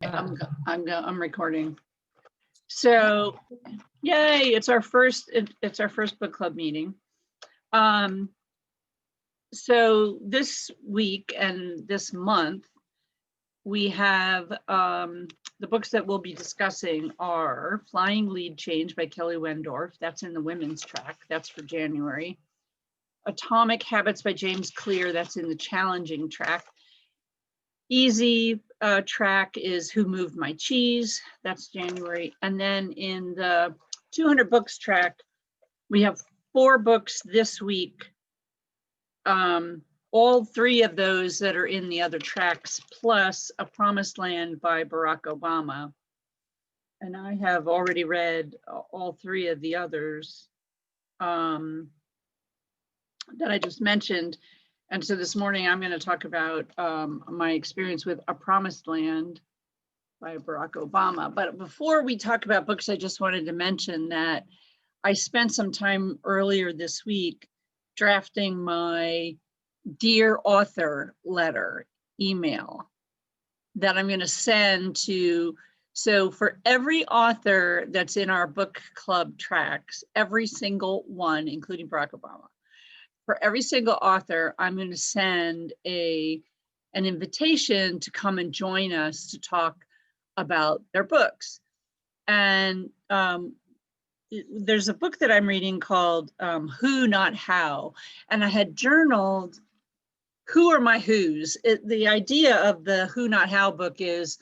I'm recording. So, yay! It's our first book club meeting. So this week and this month, we have the books that we'll be discussing are Flying Lead Change by Kelly Wendorf. That's in the women's track. That's for January. Atomic Habits by James Clear. That's in the challenging track. Easy track is Who Moved My Cheese? That's January. And then in the 200 books track, we have 4 books this week. All 3 of those that are in the other tracks, plus A Promised Land by Barack Obama. And I have already read all 3 of the others that I just mentioned. And so this morning I'm going to talk about my experience with A Promised Land by Barack Obama. But before we talk about books, I just wanted to mention that I spent some time earlier this week drafting my Dear Author letter email that I'm going to send to, so for every author that's in our book club tracks, every single one, including Barack Obama, for every single author, I'm going to send an invitation to come and join us to talk about their books. And there's a book that I'm reading called Who, Not How. And I had journaled, who are my who's? The idea of the Who, Not How book is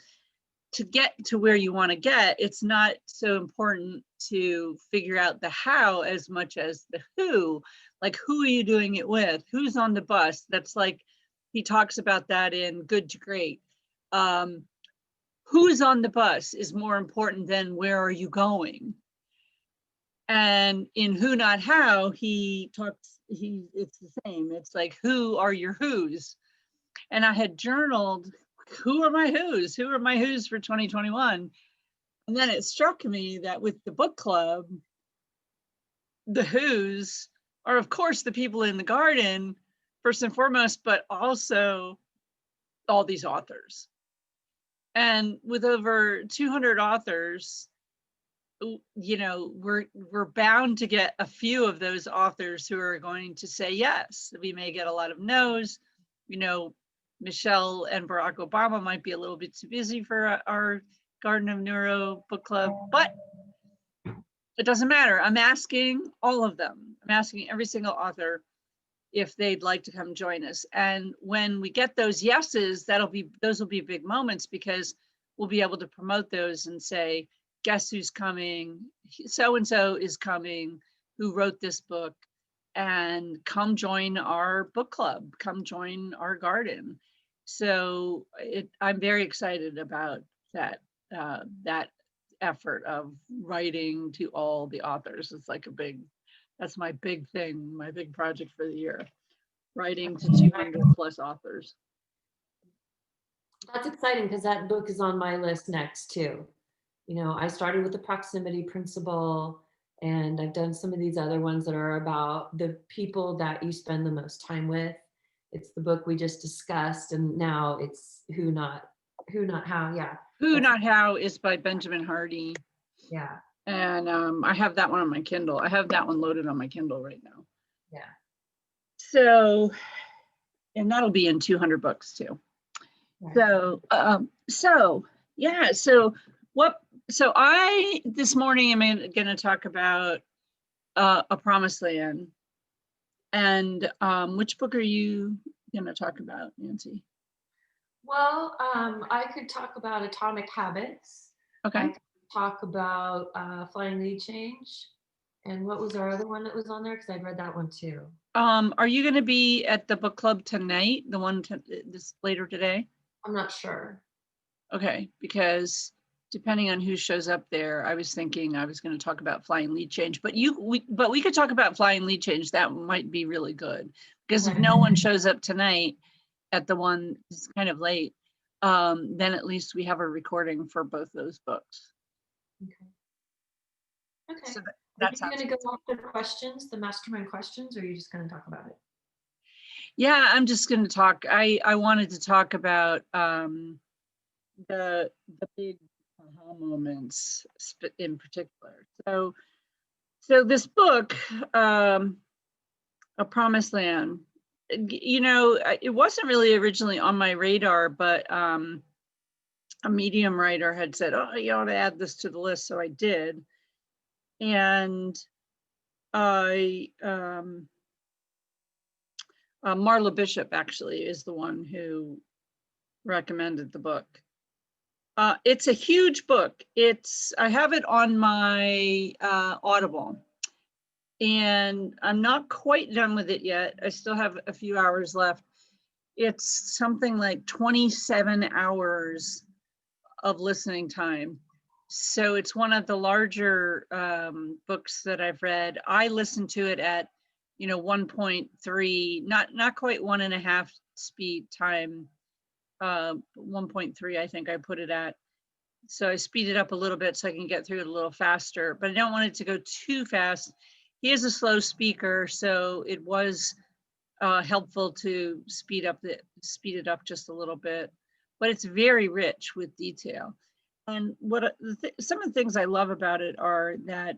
to get to where you want to get. It's not so important to figure out the how as much as the who. Like, who are you doing it with? Who's on the bus? That's like, he talks about that in Good to Great. Who's on the bus is more important than where are you going? And in Who Not How, it's the same. It's like, who are your who's? And I had journaled, who are my who's? Who are my who's for 2021? And then it struck me that with the book club, the who's are, of course, the people in the garden, first and foremost, but also all these authors. And with over 200 authors, you know, we're bound to get a few of those authors who are going to say yes. We may get a lot of no's. You know, Michelle and Barack Obama might be a little bit too busy for our Garden of Neuro book club, but it doesn't matter. I'm asking all of them. I'm asking every single author if they'd like to come join us. And when we get those yeses, those will be big moments, because we'll be able to promote those and say, guess who's coming? So-and-so is coming, who wrote this book, and come join our book club, come join our garden. So I'm very excited about that effort of writing to all the authors. It's like that's my big thing, my big project for the year, writing to 200 plus authors. That's exciting, because that book is on my list next too. You know, I started with the proximity principle, and I've done some of these other ones that are about the people that you spend the most time with. It's the book we just discussed, and now it's Who Not How. Yeah. Who Not How is by Benjamin Hardy. Yeah. And I have that one on my Kindle. I have that one loaded on my Kindle right now. Yeah. So, and that'll be in 200 books too. Right. So I, this morning, I'm going to talk about A Promised Land. And which book are you going to talk about, Nancy? Well, I could talk about Atomic Habits. Okay. I could talk about Flying Lead Change. And what was our other one that was on there? Because I'd read that one too. Are you going to be at the book club tonight? The one this later today? I'm not sure. Okay, because depending on who shows up there, I was thinking I was going to talk about Flying Lead Change, but we could talk about Flying Lead Change. That might be really good, because if no one shows up tonight at the one, it's kind of late, then at least we have a recording for both those books. Okay. So are you going to go off the questions, the mastermind questions, or are you just going to talk about it? Yeah, I'm just going to talk. I wanted to talk about the big aha moments in particular. So this book, A Promised Land, you know, it wasn't really originally on my radar, but a Medium writer had said, oh, you ought to add this to the list. So I did. And I, Marla Bishop actually is the one who recommended the book. It's a huge book. I have it on my Audible, and I'm not quite done with it yet. I still have a few hours left. It's something like 27 hours of listening time. So it's one of the larger books that I've read. I listened to it at, 1.3, not quite 1.5 speed time. 1.3, I think I put it at. So I speed it up a little bit so I can get through it a little faster, but I don't want it to go too fast. He is a slow speaker, so it was helpful to speed it up just a little bit, but it's very rich with detail. And some of the things I love about it are that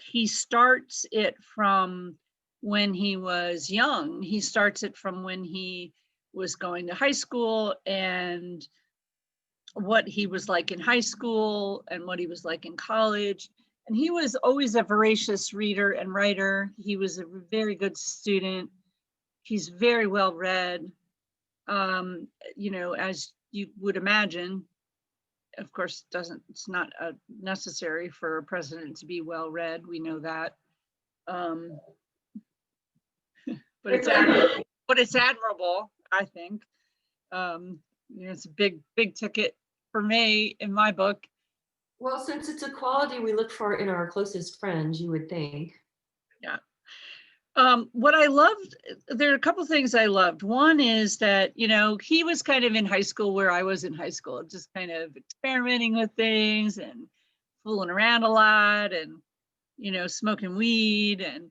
he starts it from when he was young. He starts it from when he was going to high school and what he was like in high school and what he was like in college. And he was always a voracious reader and writer. He was a very good student. He's very well read. As you would imagine, of course, it's not necessary for a president to be well read. We know that. But it's admirable, I think. It's a big ticket for me in my book. Well, since it's a quality we look for in our closest friends, you would think. Yeah. What I loved, there are a couple things I loved. One is that, he was kind of in high school where I was in high school, just kind of experimenting with things and fooling around a lot and, smoking weed and,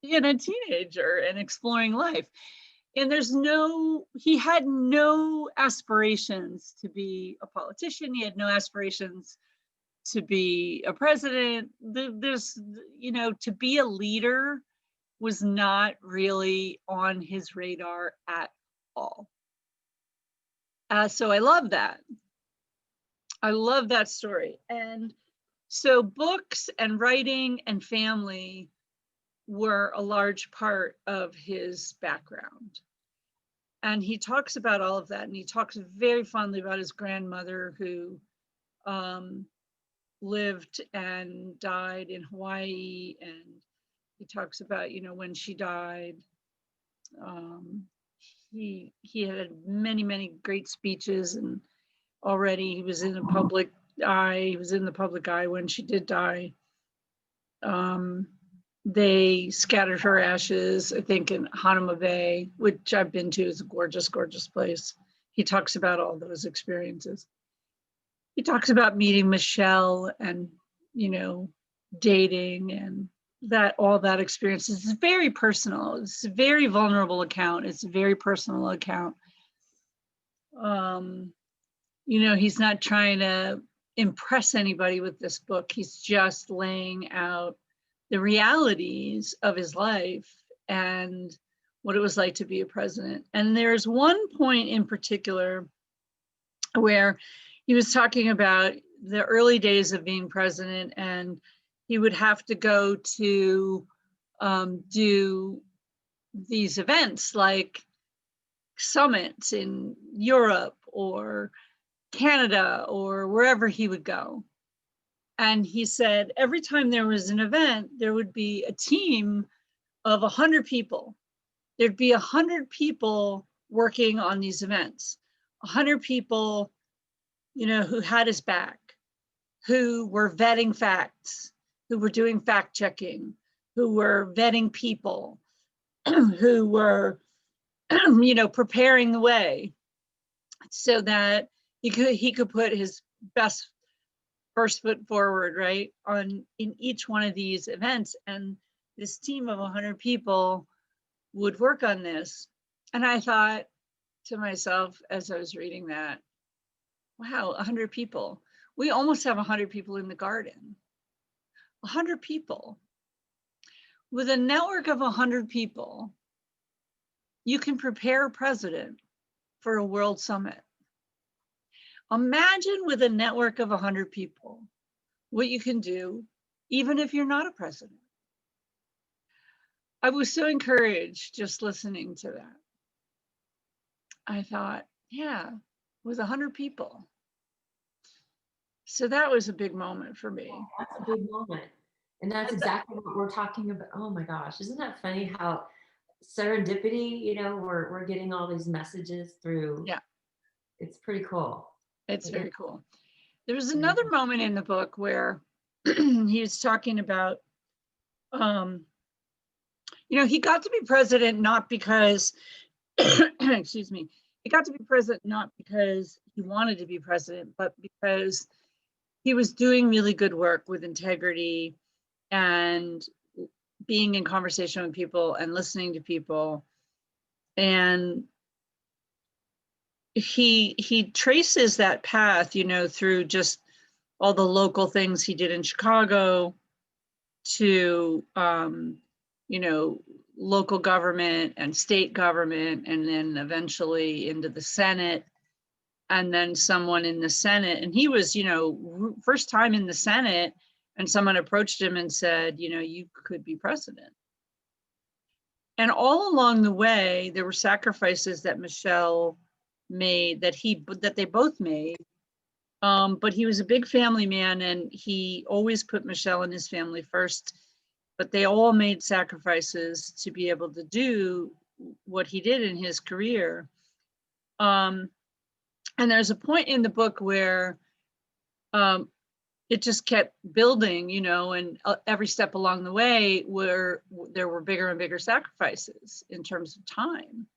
being a teenager and exploring life. And he had no aspirations to be a politician. He had no aspirations to be a president. To be a leader was not really on his radar at all. So I love that. I love that story. And so books and writing and family were a large part of his background. And he talks about all of that. And he talks very fondly about his grandmother who lived and died in Hawaii. And he talks about, when she died. He had many, many great speeches, and already he was in the public eye. He was in the public eye when she did die. They scattered her ashes, I think, in Hanama Bay, which I've been to. Is a gorgeous, gorgeous place. He talks about all those experiences. He talks about meeting Michelle and, dating and all that experience. It's very personal. It's a very vulnerable account. It's a very personal account. He's not trying to impress anybody with this book. He's just laying out the realities of his life and what it was like to be a president. And there's one point in particular where he was talking about the early days of being president, and he would have to go to do these events like summits in Europe or Canada or wherever he would go. And he said every time there was an event, there would be a team of 100 people. There'd be 100 people working on these events, 100 people, who had his back, who were vetting facts, who were doing fact checking, who were vetting people, who were, preparing the way so that he could put his best first foot forward, right, in each one of these events. And this team of 100 people would work on this. And I thought, to myself as I was reading that, wow, 100 people. We almost have 100 people in the garden. 100 people. With a network of 100 people, you can prepare a president for a world summit. Imagine with a network of 100 people, what you can do, even if you're not a president. I was so encouraged just listening to that. I thought, yeah, with 100 people. So that was a big moment for me. That's a big moment. And that's exactly what we're talking about. Oh my gosh, isn't that funny how serendipity, we're getting all these messages through. Yeah, It's pretty cool. it's Yeah. very cool. There was another moment in the book where he was talking about, he got to be president not because, excuse me, he got to be president not because he wanted to be president, but because he was doing really good work with integrity and being in conversation with people and listening to people. And he traces that path, through just all the local things he did in Chicago to, local government and state government, and then eventually into the Senate, and then someone in the Senate. And he was, first time in the Senate, and someone approached him and said, you could be president. And all along the way, there were sacrifices that Michelle made, that they both made. But he was a big family man, and he always put Michelle and his family first. But they all made sacrifices to be able to do what he did in his career. And there's a point in the book where it just kept building, and every step along the way where there were bigger and bigger sacrifices in terms of time.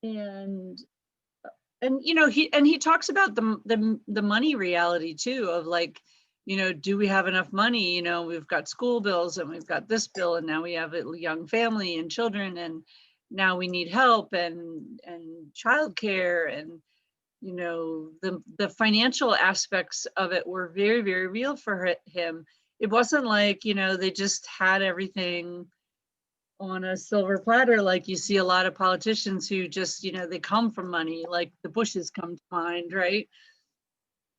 And he talks about the money reality too, of like, do we have enough money? We've got school bills, and we've got this bill, and now we have a young family and children, and now we need help and childcare, and the financial aspects of it were very, very real for him. It wasn't like, they just had everything on a silver platter, like you see a lot of politicians who just, they come from money, like the Bushes come to mind, right?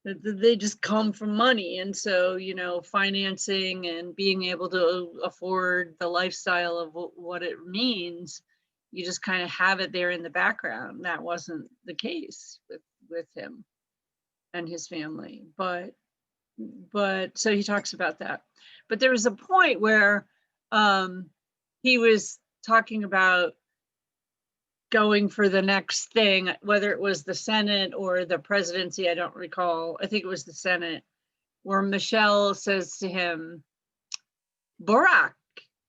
They just come from money. And so, financing and being able to afford the lifestyle of what it means, you just kind of have it there in the background. That wasn't the case with him and his family. But so he talks about that. But there was a point where he was talking about going for the next thing, whether it was the Senate or the presidency, I don't recall. I think it was the Senate, where Michelle says to him, Barack,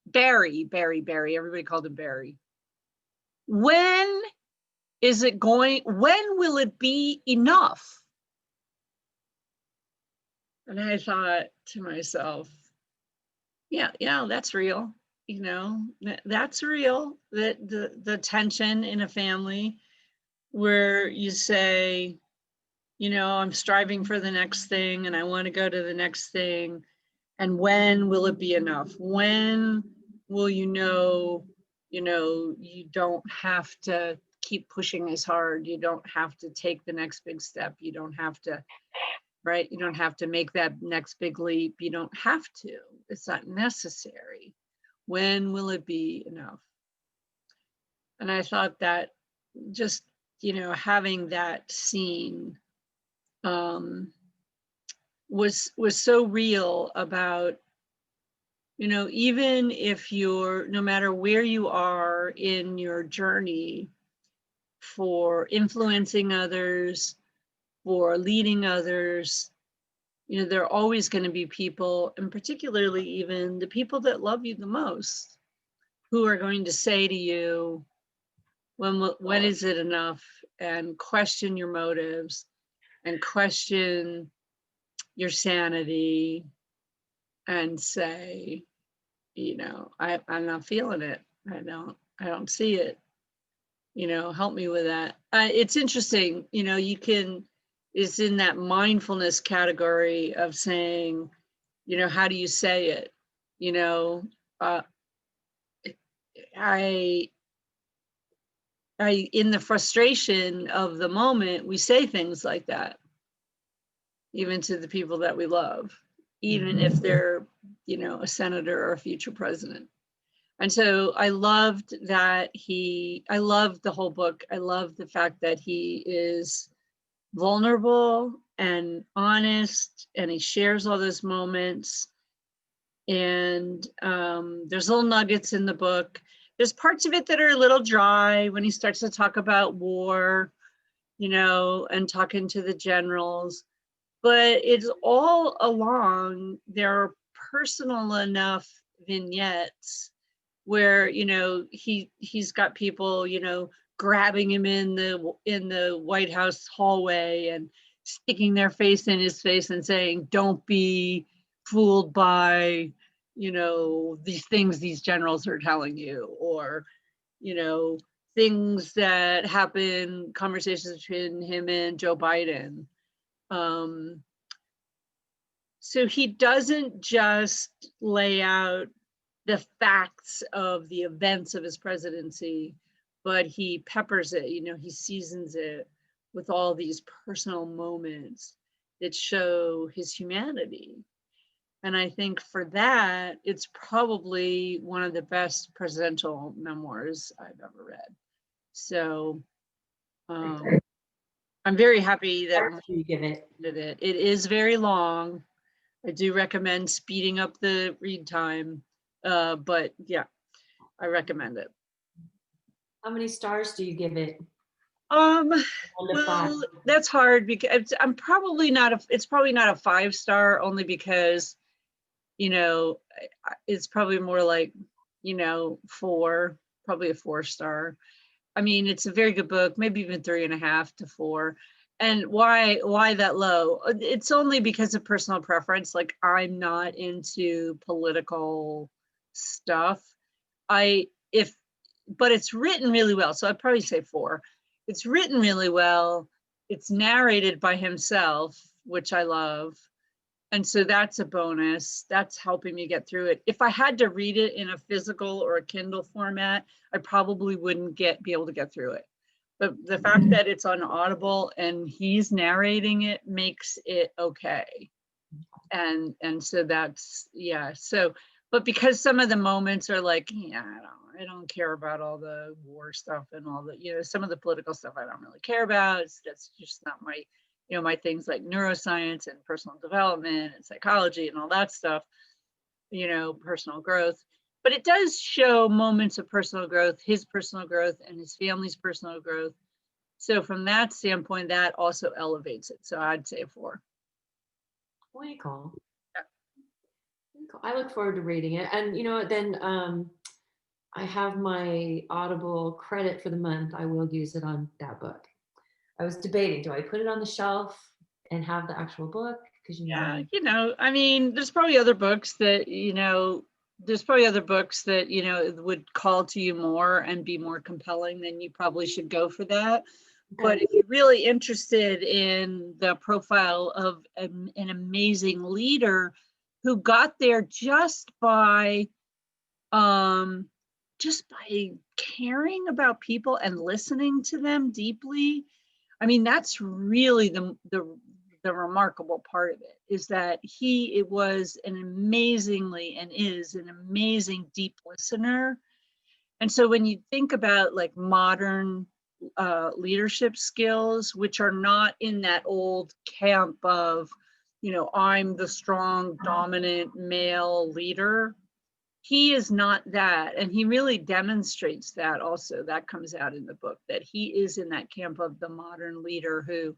Barry, everybody called him Barry. When will it be enough? And I thought to myself, yeah, that's real. That's real, that the tension in a family where you say, I'm striving for the next thing, and I want to go to the next thing. And when will it be enough? When will you don't have to keep pushing as hard. You don't have to take the next big step. You don't have to, right? You don't have to make that next big leap. You don't have to. It's not necessary. When will it be enough? And I thought that just, having that scene was so real about, even if no matter where you are in your journey for influencing others, for leading others, there are always going to be people, and particularly even the people that love you the most, who are going to say to you, when is it enough? And question your motives and question your sanity and say, I'm not feeling it. I don't see it. help me with that. It's interesting, it's in that mindfulness category of saying, how do you say it? Uh, I, in the frustration of the moment, we say things like that, even to the people that we love, even if they're, a senator or a future president. And so I loved that I loved the whole book. I love the fact that he is vulnerable and honest, and he shares all those moments. And there's little nuggets in the book. There's parts of it that are a little dry when he starts to talk about war, and talking to the generals. But it's all along, there are personal enough vignettes where he's got people grabbing him in the White House hallway and sticking their face in his face and saying, don't be fooled by these things these generals are telling you, or things that happen, conversations between him and Joe Biden. So he doesn't just lay out the facts of the events of his presidency, but he peppers it, he seasons it with all these personal moments that show his humanity. And I think for that, it's probably one of the best presidential memoirs I've ever read. So I'm very happy that you give it. It is very long. I do recommend speeding up the read time. But yeah, I recommend it. How many stars do you give it? Well, that's hard because I'm probably not it's probably not a 5-star, only because, it's probably more like, 4, probably a 4-star. I mean, it's a very good book, maybe even 3.5 to 4. And why that low? It's only because of personal preference. Like, I'm not into political stuff. But it's written really well. So I'd probably say 4. It's written really well. It's narrated by himself, which I love. And so that's a bonus. That's helping me get through it. If I had to read it in a physical or a Kindle format, I probably wouldn't be able to get through it. But the fact that it's on Audible and he's narrating it makes it okay. And so that's, yeah. So, but because some of the moments are like, yeah, I don't care about all the war stuff and all the, some of the political stuff I don't really care about. That's just not my, my things like neuroscience and personal development and psychology and all that stuff, personal growth. But it does show moments of personal growth, his personal growth and his family's personal growth. So from that standpoint, that also elevates it. So I'd say 4. Very cool. Yeah. I look forward to reading it. And then I have my Audible credit for the month. I will use it on that book. I was debating, do I put it on the shelf and have the actual book? Because I mean, there's probably other books that, would call to you more and be more compelling, then you probably should go for that. Okay. But if you're really interested in the profile of an amazing leader who got there just by caring about people and listening to them deeply, I mean, that's really the remarkable part of it, is that it was an amazingly and is an amazing deep listener. And so when you think about like modern leadership skills, which are not in that old camp of, I'm the strong, dominant male leader, he is not that. And he really demonstrates that also. That comes out in the book, that he is in that camp of the modern leader who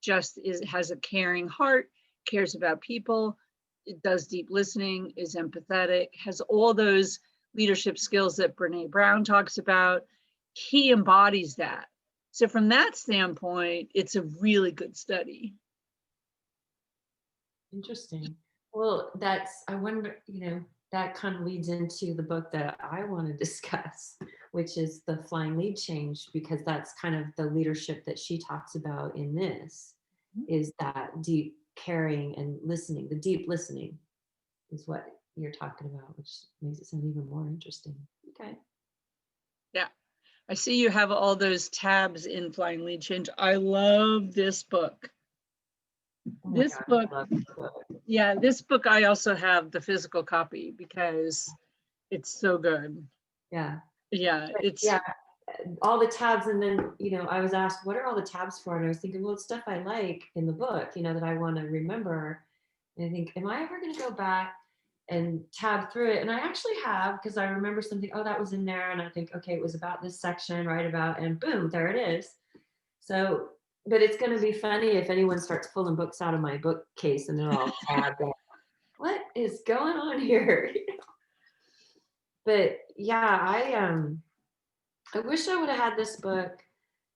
just has a caring heart, cares about people, does deep listening, is empathetic, has all those leadership skills that Brene Brown talks about. He embodies that. So from that standpoint, it's a really good study. Interesting. Well, I wonder, that kind of leads into the book that I want to discuss, which is the flying lead change, because that's kind of the leadership that she talks about in this, is that deep caring and listening. The deep listening is what you're talking about, which makes it sound even more interesting. Okay. Yeah. I see you have all those tabs in Flying Lead Change. I love this book. Oh my This God, book, I love this book. yeah, this book I also have the physical copy because it's so good. Yeah. Yeah, But it's yeah, all the tabs. And then, I was asked, what are all the tabs for? And I was thinking, well, it's stuff I like in the book, that I want to remember. And I think, am I ever going to go back and tab through it? And I actually have, because I remember something, oh, that was in there. And I think, okay, it was about this section, right about, and boom, there it is. So, but it's going to be funny if anyone starts pulling books out of my bookcase and they're all tabbed up. What is going on here? But yeah, I wish I would have had this book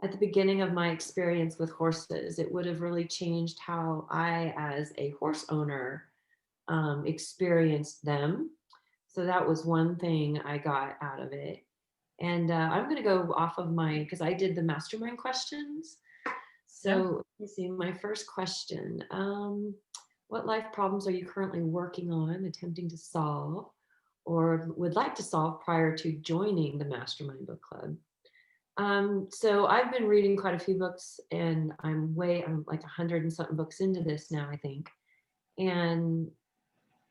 at the beginning of my experience with horses. It would have really changed how I, as a horse owner, experienced them. So that was one thing I got out of it. And I'm going to go off of because I did the mastermind questions. So let's see, my first question. What life problems are you currently working on, attempting to solve, or would like to solve prior to joining the Mastermind Book Club? So I've been reading quite a few books, and I'm like 100 and something books into this now, I think. And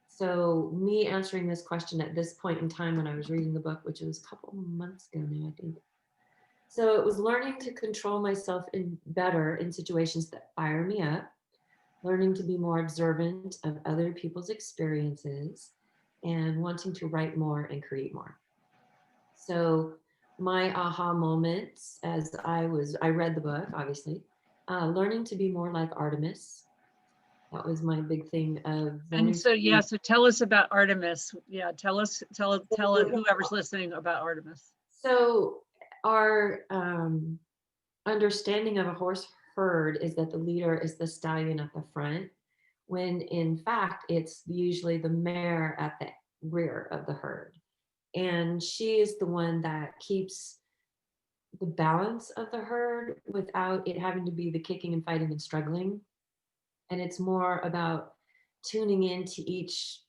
so me answering this question at this point in time when I was reading the book, which was a couple months ago now, I think. So it was learning to control myself better in situations that fire me up, learning to be more observant of other people's experiences, and wanting to write more and create more. So my aha moments as I read the book, obviously, learning to be more like Artemis. That was my big thing of and so yeah, so tell us about Artemis. Yeah, tell whoever's listening about Artemis. So our understanding of a horse herd is that the leader is the stallion at the front, when in fact it's usually the mare at the rear of the herd. And she is the one that keeps the balance of the herd without it having to be the kicking and fighting and struggling. And it's more about tuning into each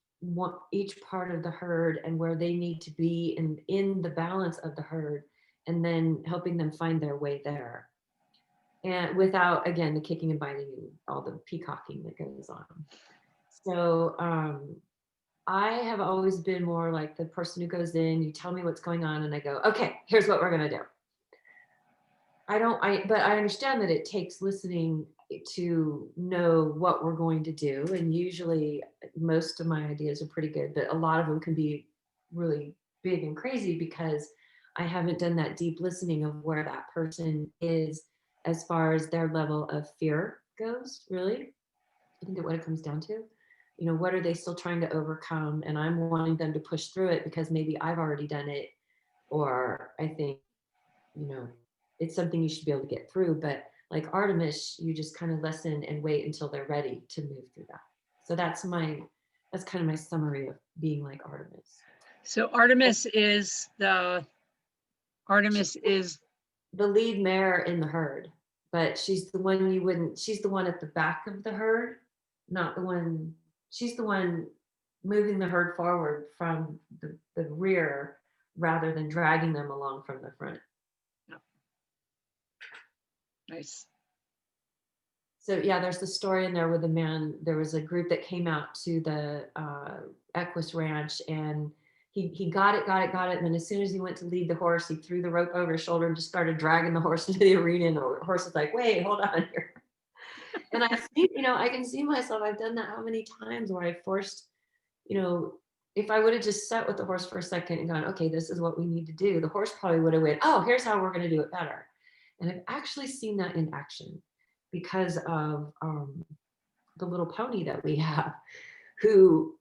part of the herd and where they need to be in the balance of the herd, and then helping them find their way there. And without, again, the kicking and biting and all the peacocking that goes on. So I have always been more like the person who goes in, you tell me what's going on, and I go, okay, here's what we're going to do. But I understand that it takes listening to know what we're going to do. And usually most of my ideas are pretty good, but a lot of them can be really big and crazy because I haven't done that deep listening of where that person is as far as their level of fear goes, really. I think that what it comes down to, what are they still trying to overcome? And I'm wanting them to push through it because maybe I've already done it, or I think, it's something you should be able to get through. But like Artemis, you just kind of listen and wait until they're ready to move through that. So that's kind of my summary of being like Artemis. So Artemis is the lead mare in the herd, but she's the one she's the one at the back of the herd, not the one, she's the one moving the herd forward from the rear rather than dragging them along from the front. Nice. So yeah, there's the story in there with the man. There was a group that came out to the Equus Ranch, and he got it. And then as soon as he went to lead the horse, he threw the rope over his shoulder and just started dragging the horse into the arena. And the horse was like, "Wait, hold on here." And I think, I can see myself. I've done that how many times where I forced, if I would have just sat with the horse for a second and gone, "Okay, this is what we need to do," the horse probably would have went, "Oh, here's how we're going to do it better." And I've actually seen that in action because of the little pony that we have, who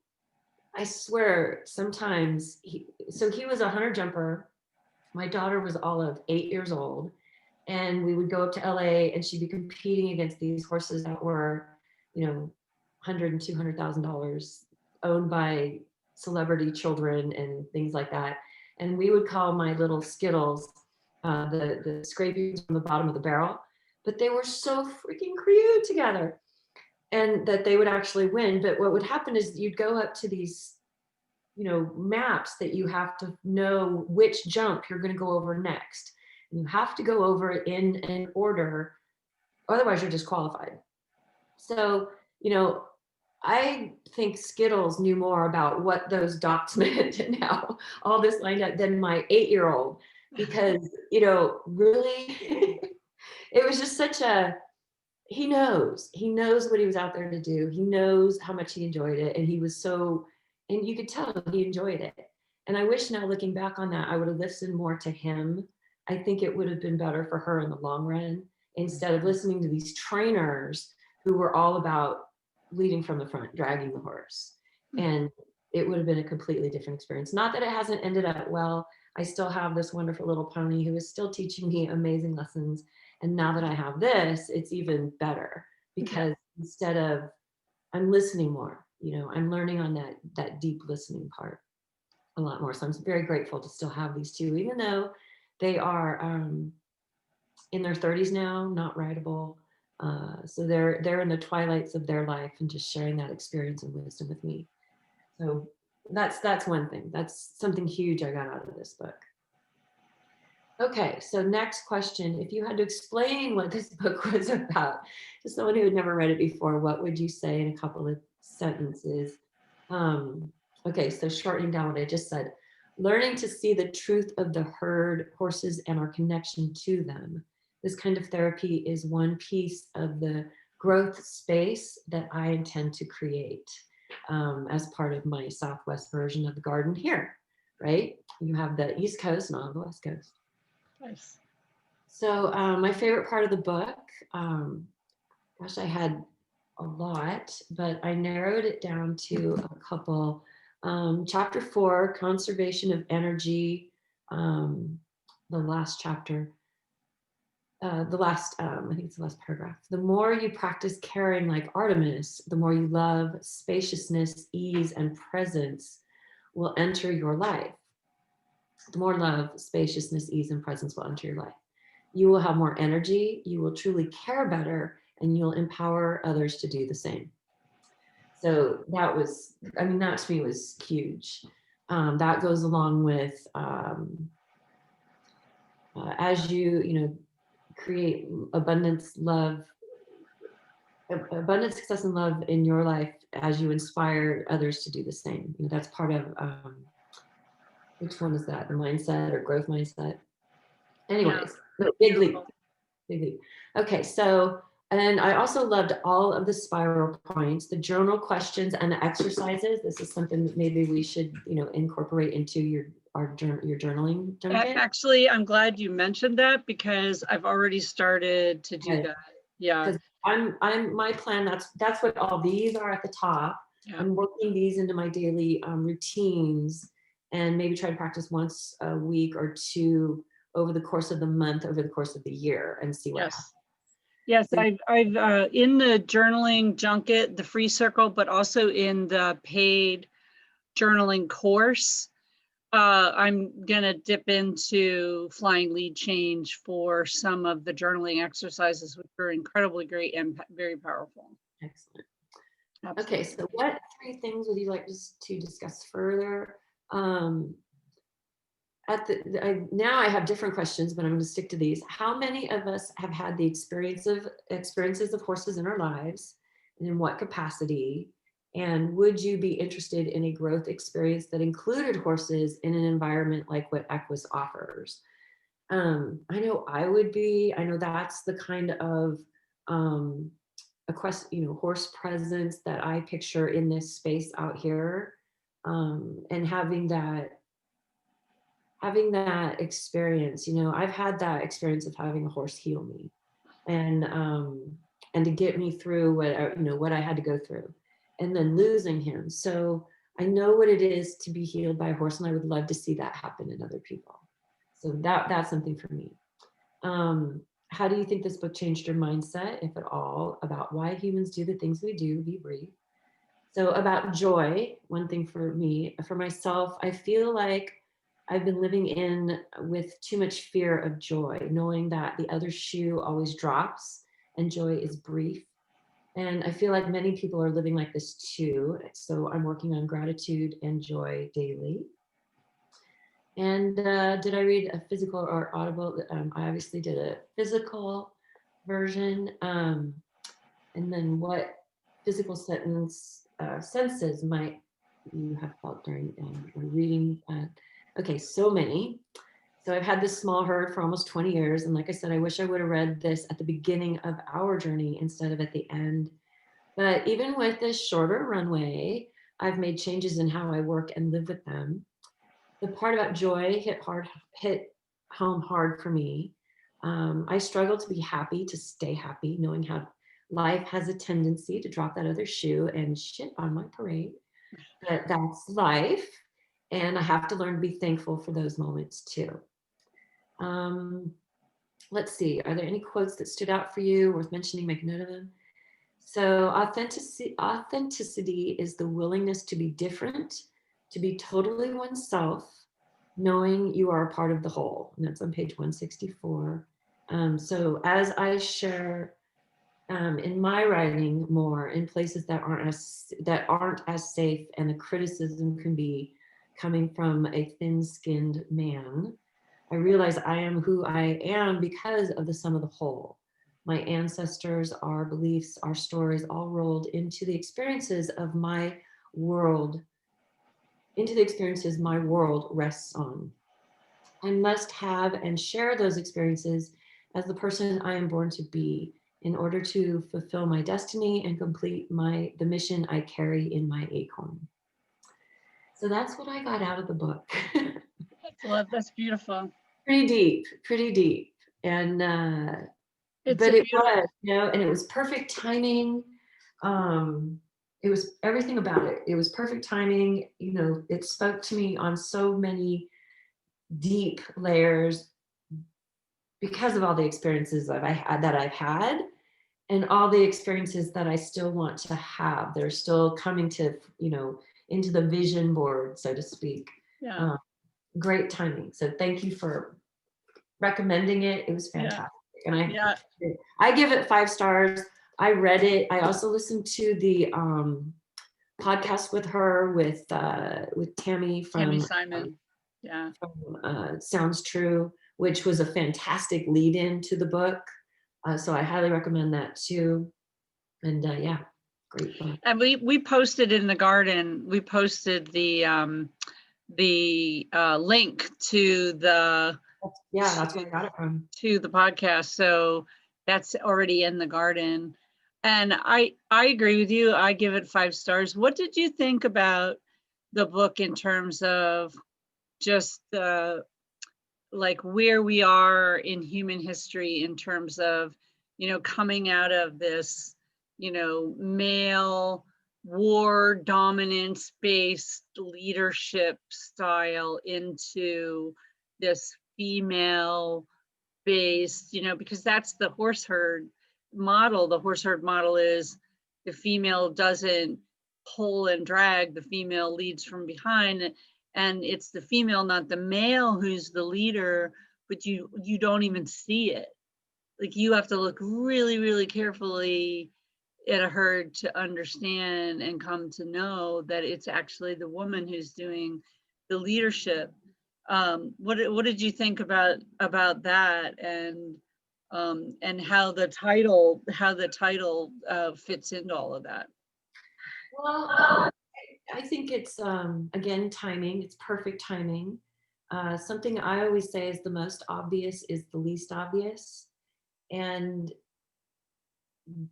I swear sometimes he was a hunter jumper. My daughter was all of 8 years old, and we would go up to LA and she'd be competing against these horses that were, $100,000 and $200,000 owned by celebrity children and things like that. And we would call my little Skittles the scrapings from the bottom of the barrel, but they were so freaking cute together, and that they would actually win. But what would happen is you'd go up to these, maps that you have to know which jump you're going to go over next. And you have to go over it in an order, otherwise you're disqualified. So, I think Skittles knew more about what those dots meant and how all this lined up than my 8-year-old, because, really, it was just he knows what he was out there to do. He knows how much he enjoyed it. And and you could tell he enjoyed it. And I wish now, looking back on that, I would have listened more to him. I think it would have been better for her in the long run, instead of listening to these trainers who were all about leading from the front, dragging the horse. And it would have been a completely different experience. Not that it hasn't ended up well. I still have this wonderful little pony who is still teaching me amazing lessons. And now that I have this, it's even better, because instead of, I'm listening more, I'm learning on that deep listening part a lot more. So I'm very grateful to still have these two, even though they are in their 30s now, not rideable. So they're in the twilights of their life and just sharing that experience and wisdom with me. So that's one thing. That's something huge I got out of this book. Okay, so next question. If you had to explain what this book was about to someone who had never read it before, what would you say in a couple of sentences? Okay, so shortening down what I just said. Learning to see the truth of the herd, horses, and our connection to them. This kind of therapy is one piece of the growth space that I intend to create as part of my Southwest version of the garden here, right? You have the East Coast and I have the West Coast. Nice. So my favorite part of the book, gosh, I had a lot, but I narrowed it down to a couple. Chapter 4, conservation of energy, the last chapter, I think it's the last paragraph. The more you practice caring like Artemis, the more you love, spaciousness, ease, and presence will enter your life. The more love, spaciousness, ease, and presence will enter your life. You will have more energy, you will truly care better, and you'll empower others to do the same. So that to me was huge. That goes along with as you create abundance, success, and love in your life, as you inspire others to do the same. That's part of which one is that? The mindset or growth mindset? Anyways, big leap. Okay, so, and I also loved all of the spiral points, the journal questions, and the exercises. This is something that maybe we should, incorporate into your journaling. Actually, I'm glad you mentioned that, because I've already started to do that. Yeah. Because my plan. That's what all these are at the top. Yeah. I'm working these into my daily routines, and maybe try to practice once a week or two over the course of the month, over the course of the year, and see what happens. Yes, I've in the journaling junket, the free circle, but also in the paid journaling course, I'm gonna dip into flying lead change for some of the journaling exercises, which are incredibly great and very powerful. Excellent. Absolutely. Okay, so what 3 things would you like to discuss further? Now I have different questions, but I'm going to stick to these. How many of us have had the experiences of horses in our lives, and in what capacity? And would you be interested in a growth experience that included horses in an environment like what Equus offers? I know I would be. I know that's the kind of horse presence that I picture in this space out here, and having that experience. I've had that experience of having a horse heal me, and to get me through what I had to go through, and then losing him. So I know what it is to be healed by a horse, and I would love to see that happen in other people. So that's something for me. How do you think this book changed your mindset, if at all, about why humans do the things we do? Be brief. So about joy, one thing for me, for myself, I feel like I've been living in with too much fear of joy, knowing that the other shoe always drops and joy is brief. And I feel like many people are living like this too. So I'm working on gratitude and joy daily. And did I read a physical or audible? I obviously did a physical version. And then what physical senses might you have felt during reading? Okay, so many. So I've had this small herd for almost 20 years. And like I said, I wish I would have read this at the beginning of our journey instead of at the end. But even with this shorter runway, I've made changes in how I work and live with them. The part about joy hit home hard for me. I struggle to be happy, to stay happy, knowing how life has a tendency to drop that other shoe and shit on my parade. But that's life. And I have to learn to be thankful for those moments too. Um, let's see, are there any quotes that stood out for you worth mentioning? Make a note of them. So authenticity is the willingness to be different, to be totally oneself, knowing you are a part of the whole. And that's on page 164. So as I share in my writing more in places that aren't as safe, and the criticism can be coming from a thin-skinned man, I realize I am who I am because of the sum of the whole. My ancestors, our beliefs, our stories all rolled into the experiences of my world, into the experiences my world rests on. I must have and share those experiences as the person I am born to be in order to fulfill my destiny and complete the mission I carry in my acorn. So that's what I got out of the book. That's beautiful. Pretty deep, pretty deep. And It's but a it beautiful. was, and it was perfect timing. It was everything about it. It was perfect timing. It spoke to me on so many deep layers because of all the experiences that I've had, and all the experiences that I still want to have. They're still coming to, into the vision board, so to speak. Yeah. Great timing. So thank you for recommending it. It was fantastic. And I give it 5 stars. I read it. I also listened to the podcast with her with Tammy Tammy Simon. from Sounds True, which was a fantastic lead in to the book. So I highly recommend that too. And yeah, great book. And we posted in the garden, we posted the link to the That's where I got it from. to the podcast. So that's already in the garden. And I agree with you. I give it 5 stars. What did you think about the book in terms of just like where we are in human history in terms of, coming out of this, male war dominance based leadership style into this female based, because that's the horse herd model. The horse herd model is the female doesn't pull and drag, the female leads from behind, and it's the female, not the male, who's the leader, but you don't even see it. Like, you have to look really, really carefully at a herd to understand and come to know that it's actually the woman who's doing the leadership. What did you think about that, and how the title fits into all of that? Well, I think it's again timing. It's perfect timing. Something I always say is the most obvious is the least obvious, and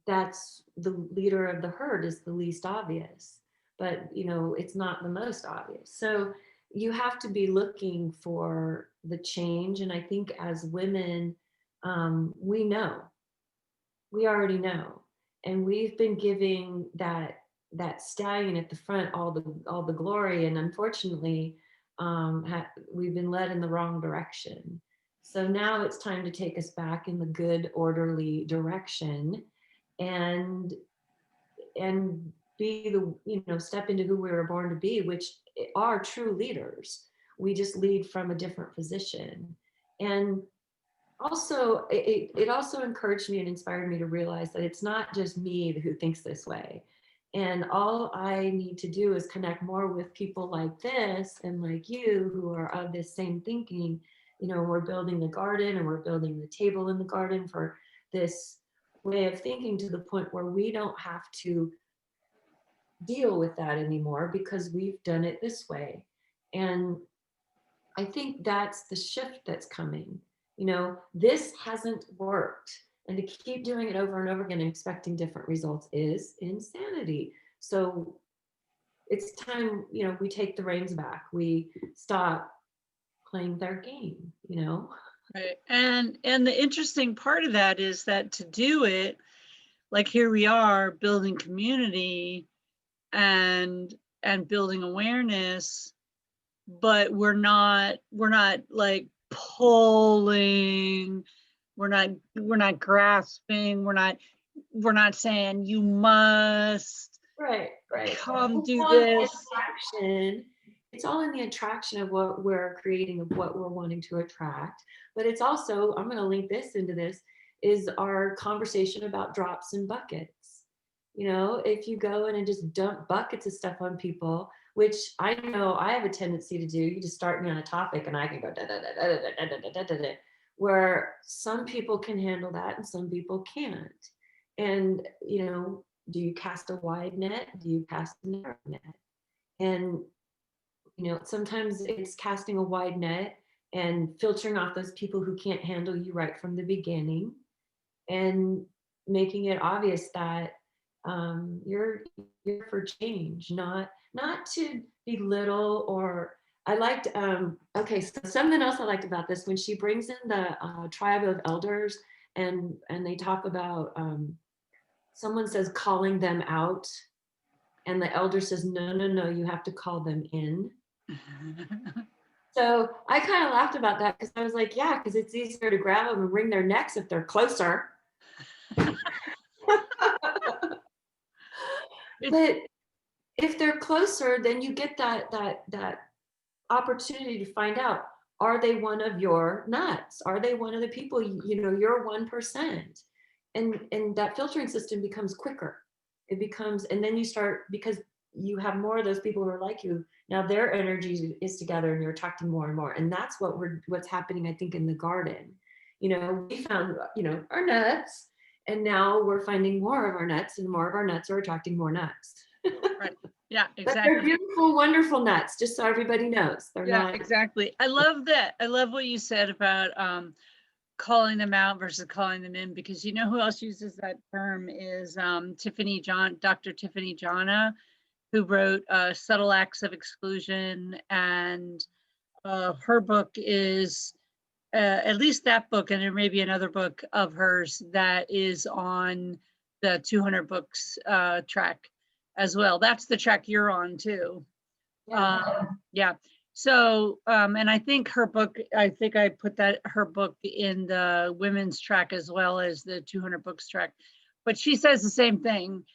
that's the leader of the herd is the least obvious, but it's not the most obvious. So you have to be looking for the change. And I think as women, we already know, and we've been giving that stallion at the front all the glory, and unfortunately we've been led in the wrong direction. So now it's time to take us back in the good orderly direction, and be the step into who we were born to be, which are true leaders. We just lead from a different position. And also, it also encouraged me and inspired me to realize that it's not just me who thinks this way. And all I need to do is connect more with people like this and like you who are of this same thinking. You know, we're building the garden and we're building the table in the garden for this way of thinking, to the point where we don't have to deal with that anymore because we've done it this way. And I think that's the shift that's coming. You know, this hasn't worked. And to keep doing it over and over again and expecting different results is insanity. So it's time, you know, we take the reins back. We stop playing their game, you know? Right. And the interesting part of that is that to do it, like here we are building community and building awareness, but we're not like pulling, we're not grasping, we're not saying you must Right. come It's do all in the this. attraction. It's all in the attraction of what we're creating, of what we're wanting to attract. But it's also, I'm going to link this into this, is our conversation about drops and buckets. You know, if you go in and just dump buckets of stuff on people, which I know I have a tendency to do, you just start me on a topic and I can go da da da da da da da da da da, where some people can handle that and some people can't. And, you know, do you cast a wide net? Do you cast a narrow net? And, you know, sometimes it's casting a wide net and filtering off those people who can't handle you right from the beginning, and making it obvious that you're for change, not to belittle. Or I liked, okay, so something else I liked about this, when she brings in the tribe of elders, and they talk about, someone says calling them out, and the elder says, no, no, no, you have to call them in. So I kind of laughed about that, because I was like, yeah, because it's easier to grab them and wring their necks if they're closer. But if they're closer, then you get that opportunity to find out, are they one of your nuts? Are they one of the people, you know, you're 1%? And that filtering system becomes quicker. It becomes, and then you start, because you have more of those people who are like you. Now their energy is together and you're attracting more and more. And that's what's happening, I think, in the garden. You know, we found, you know, our nuts, and now we're finding more of our nuts, and more of our nuts are attracting more nuts. Right. Yeah, But they're exactly. beautiful, wonderful nuts, just so everybody knows. They're Yeah, not. exactly. I love that. I love what you said about calling them out versus calling them in, because you know who else uses that term is Dr. Tiffany Jana, who wrote Subtle Acts of Exclusion. And her book is, at least that book, and there may be another book of hers that is on the 200 books track as well. That's the track you're on too. Yeah. So, and I think her book, I think I put her book in the women's track as well as the 200 books track, but she says the same thing.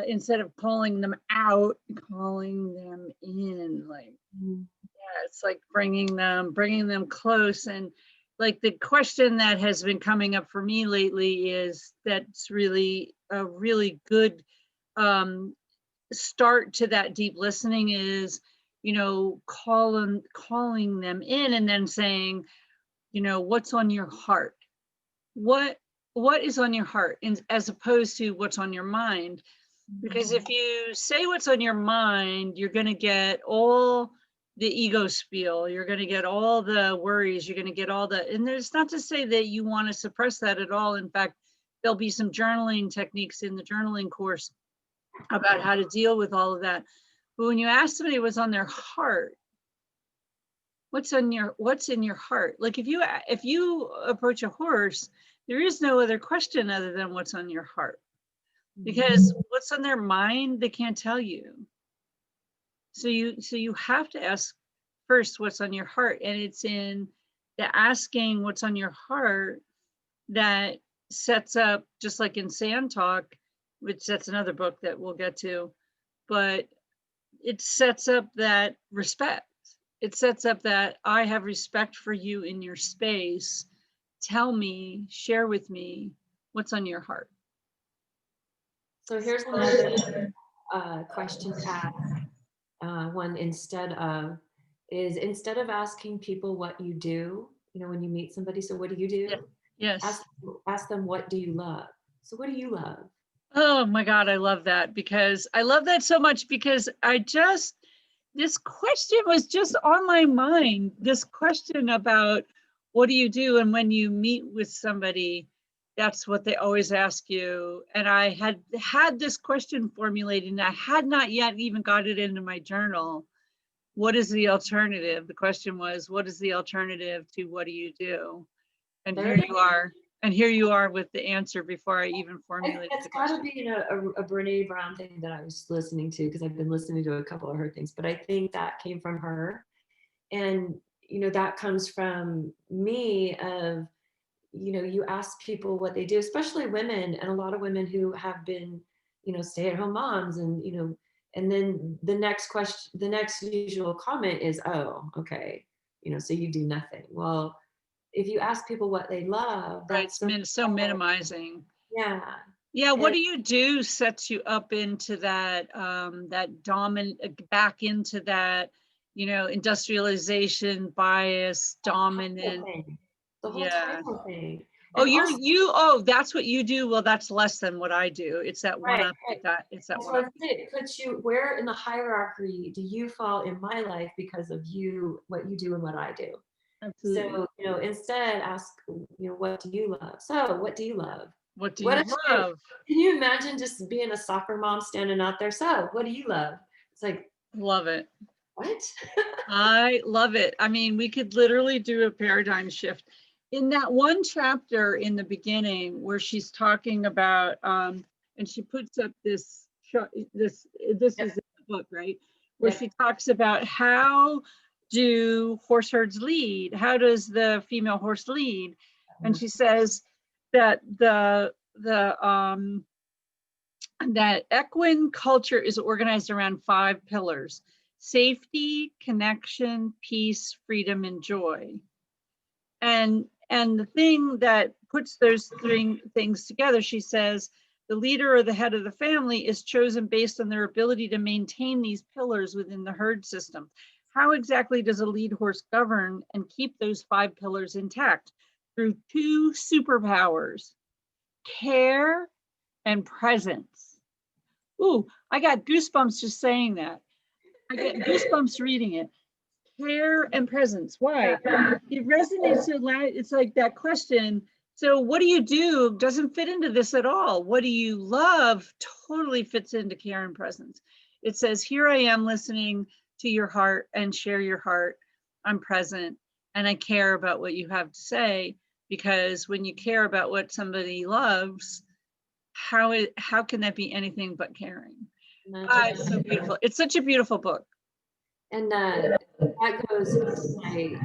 Instead of calling them out, calling them in, like, yeah, it's like bringing them close. And like the question that has been coming up for me lately is, that's really a really good start to that deep listening, is, you know, calling them in and then saying, you know, what's on your heart? What is on your heart, and as opposed to what's on your mind? Because if you say what's on your mind, you're going to get all the ego spiel, you're going to get all the worries, you're going to get all the, and there's not to say that you want to suppress that at all. In fact, there'll be some journaling techniques in the journaling course about how to deal with all of that. But when you ask somebody what's on their heart, what's in your heart? Like if you approach a horse, there is no other question other than what's on your heart, because what's on their mind, they can't tell you. So you have to ask first what's on your heart, and it's in the asking what's on your heart that sets up, just like in Sand Talk, which that's another book that we'll get to, but it sets up that respect. it sets up that I have respect for you in your space. Tell me, share with me what's on your heart. So here's another question to ask. One instead of asking people what you do, when you meet somebody, so what do you do? Yeah. Yes. Ask them, what do you love? So what do you love? Oh my God, I love that, because I love that so much, because this question was just on my mind. This question about what do you do? And when you meet with somebody, that's what they always ask you. And I had this question formulated, and I had not yet even got it into my journal. What is the alternative? The question was, what is the alternative to what do you do? And here you are. And here you are with the answer before I even formulated It's the got to question. be a Brene Brown thing that I was listening to, because I've been listening to a couple of her things, but I think that came from her. And, that comes from me of, you ask people what they do, especially women, and a lot of women who have been, stay-at-home moms, and, and then the next usual comment is, oh, okay, so you do nothing. Well, if you ask people what they love, Right, that's it's so minimizing. yeah. Yeah, what And do you do sets you up into that that dominant, back into that, industrialization, bias, dominant. the whole Yeah. title thing. Oh, And also, that's what you do. Well, that's less than what I do. It's that one right, up. right. It's that That's one what up. it puts you, where in the hierarchy do you fall in my life because of what you do and what I do? Absolutely. So, instead ask, what do you love? So what do you love? What do What you if love? can you imagine just being a soccer mom standing out there? So what do you love? It's like, Love it. what? I love it. I mean, we could literally do a paradigm shift. In that one chapter in the beginning where she's talking about, and she puts up this this Yep. is in the book, right? Where Yep. she talks about how do horse herds lead? How does the female horse lead? And she says that that equine culture is organized around 5 pillars: safety, connection, peace, freedom, and joy. And the thing that puts those 3 things together, she says, the leader or the head of the family is chosen based on their ability to maintain these pillars within the herd system. How exactly does a lead horse govern and keep those 5 pillars intact? Through 2 superpowers: care and presence. Ooh, I got goosebumps just saying that. I get goosebumps reading it. Care and presence. Why? It resonates so loud. It's like that question. So what do you do doesn't fit into this at all. What do you love totally fits into care and presence. It says, here I am listening to your heart and share your heart. I'm present and I care about what you have to say, because when you care about what somebody loves, how can that be anything but caring? It's so beautiful. It's such a beautiful book. And that goes into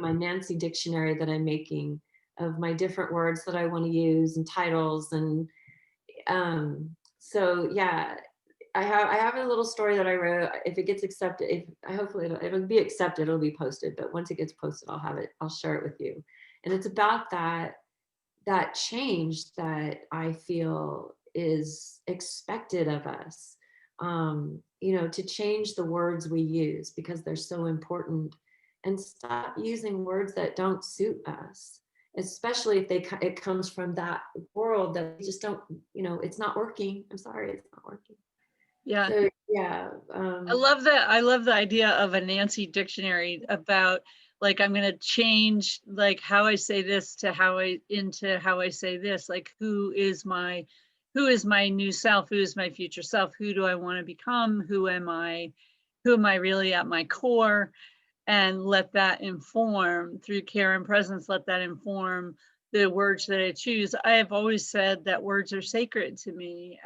my Nancy dictionary that I'm making of my different words that I want to use and titles. And so yeah, I have a little story that I wrote. If it gets accepted, hopefully it'll be accepted, it'll be posted. But once it gets posted, I'll share it with you. And it's about that change that I feel is expected of us, to change the words we use because they're so important, and stop using words that don't suit us, especially if it comes from that world that we just don't, it's not working. I'm sorry, it's not working. Yeah. So yeah. I love that. I love the idea of a Nancy dictionary about, like, I'm going to change like how I say this to how I say this. Like, who is my new self? Who is my future self? Who do I want to become? Who am I really at my core? And let that inform through care and presence, let that inform the words that I choose. I have always said that words are sacred to me,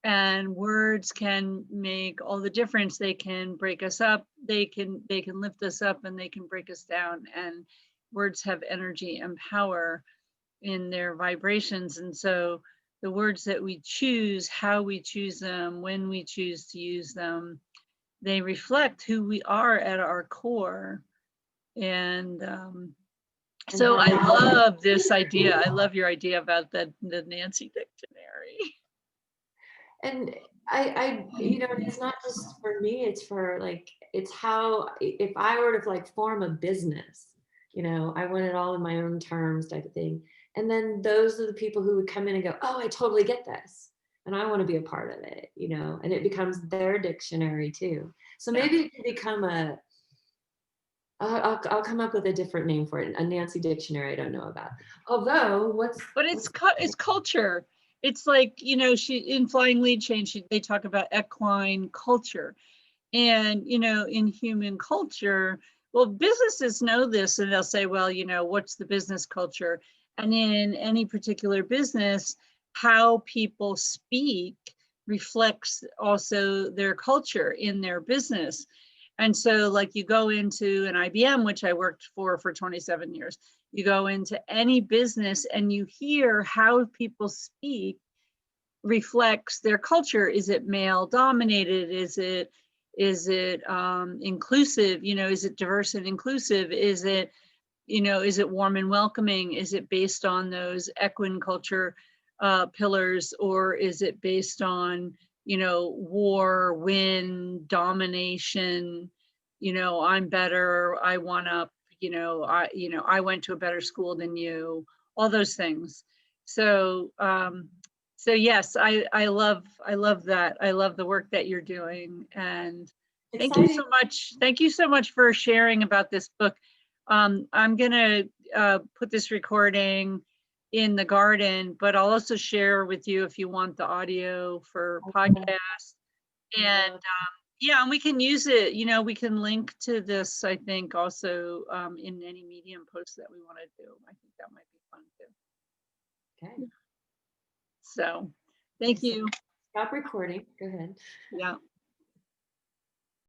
and words can make all the difference. They can break us up, they can lift us up, and they can break us down. And words have energy and power in their vibrations. And so the words that we choose, how we choose them, when we choose to use them, they reflect who we are at our core. And And so I how- love this idea. I love your idea about the Nancy dictionary. And it's not just for me, it's for like, it's how, if I were to like form a business, I want it all in my own terms type of thing. And then those are the people who would come in and go, oh, I totally get this. And I want to be a part of it, and it becomes their dictionary too. So maybe it can become I'll come up with a different name for it. A Nancy dictionary I don't know about. Although But it's culture. It's like, she in Flying Lead Chain, they talk about equine culture. And, in human culture, well, businesses know this and they'll say, well, what's the business culture? And in any particular business, how people speak reflects also their culture in their business. And so like you go into an IBM, which I worked for 27 years, you go into any business and you hear how people speak reflects their culture. Is it male dominated? Is it inclusive? Is it diverse and inclusive? Is it warm and welcoming? Is it based on those equine culture pillars, or is it based on war, win, domination? I'm better. I one up. I went to a better school than you. All those things. So so yes, I love that. I love the work that you're doing, and thank you so much. Thank you so much for sharing about this book. I'm gonna put this recording in the garden, but I'll also share with you if you want the audio for podcast. And yeah, and we can use it. We can link to this, I think, also in any Medium post that we want to do. I think that might be fun too. Okay. So, thank you. Stop recording. Go ahead. Yeah.